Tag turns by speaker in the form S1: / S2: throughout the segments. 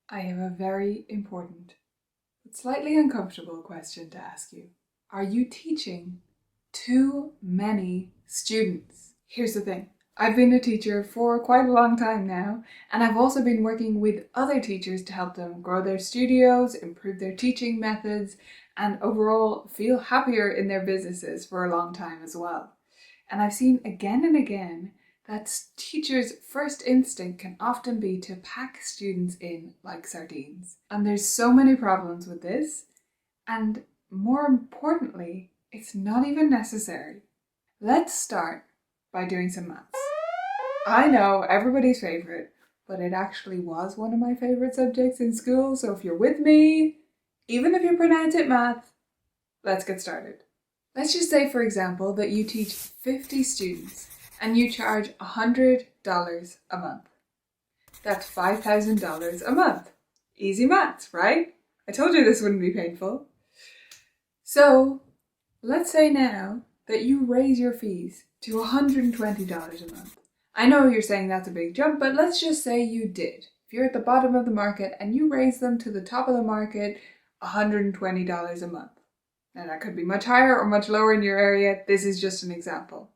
S1: I have a very important but slightly uncomfortable question to ask you. Are you teaching too many students? Here's the thing. I've been a teacher for quite a long time now, and I've also been working with other teachers to help them grow their studios, improve their teaching methods, and overall feel happier in their businesses for a long time as well. And I've seen again and again that teachers' first instinct can often be to pack students in like sardines. And there's so many problems with this, and more importantly, it's not even necessary. Let's start by doing some maths. I know, everybody's favourite, but it actually was one of my favourite subjects in school, so if you're with me, even if you pronounce it math, let's get started. Let's just say, for example, that you teach 50 students and you charge $100 a month. That's $5,000 a month. Easy maths, right? I told you this wouldn't be painful. So let's say now that you raise your fees to $120 a month. I know you're saying that's a big jump, but let's just say you did. If you're at the bottom of the market and you raise them to the top of the market, $120 a month. Now that could be much higher or much lower in your area. This is just an example.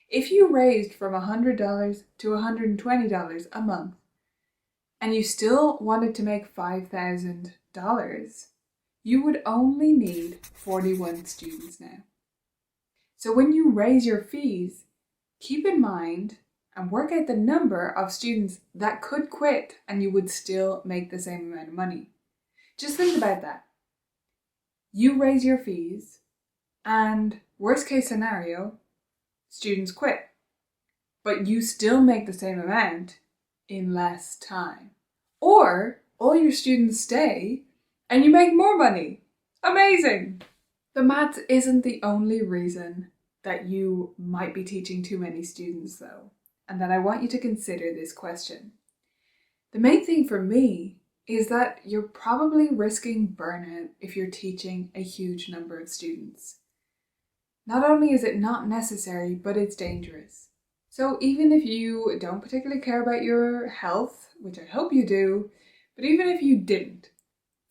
S1: If you raised from $100 to $120 a month and you still wanted to make $5,000, you would only need 41 students now. So when you raise your fees, keep in mind and work out the number of students that could quit and you would still make the same amount of money. Just think about that. You raise your fees and worst case scenario, students quit, but you still make the same amount in less time. Or all your students stay and you make more money. Amazing! The maths isn't the only reason that you might be teaching too many students though, and that I want you to consider this question. The main thing for me is that you're probably risking burnout if you're teaching a huge number of students. Not only is it not necessary, but it's dangerous. So even if you don't particularly care about your health, which I hope you do, but even if you didn't,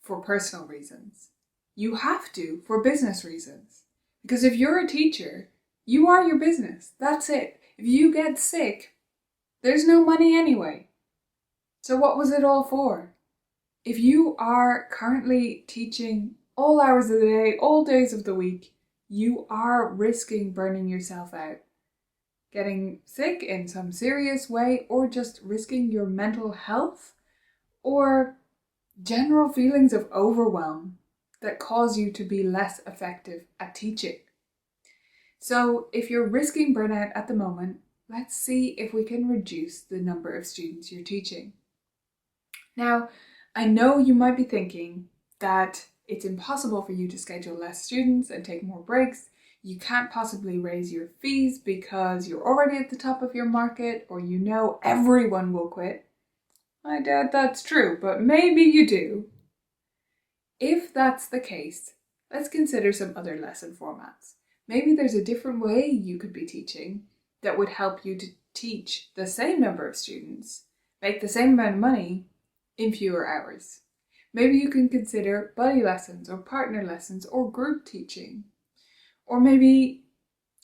S1: for personal reasons, you have to for business reasons. Because if you're a teacher, you are your business. That's it. If you get sick, there's no money anyway. So what was it all for? If you are currently teaching all hours of the day, all days of the week, you are risking burning yourself out, getting sick in some serious way, or just risking your mental health or general feelings of overwhelm that cause you to be less effective at teaching. So if you're risking burnout at the moment, let's see if we can reduce the number of students you're teaching. Now, I know you might be thinking that it's impossible for you to schedule less students and take more breaks. You can't possibly raise your fees because you're already at the top of your market, or you know everyone will quit. I doubt that's true, but maybe you do. If that's the case, let's consider some other lesson formats. Maybe there's a different way you could be teaching that would help you to teach the same number of students, make the same amount of money in fewer hours. Maybe you can consider buddy lessons or partner lessons or group teaching. Or maybe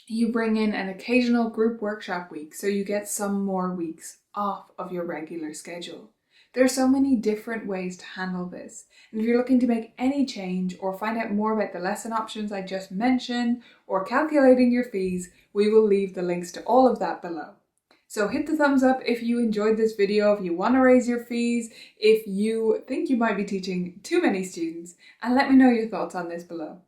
S1: you bring in an occasional group workshop week so you get some more weeks off of your regular schedule. There are so many different ways to handle this. And if you're looking to make any change or find out more about the lesson options I just mentioned or calculating your fees, we will leave the links to all of that below. So hit the thumbs up if you enjoyed this video, if you want to raise your fees, if you think you might be teaching too many students, and let me know your thoughts on this below.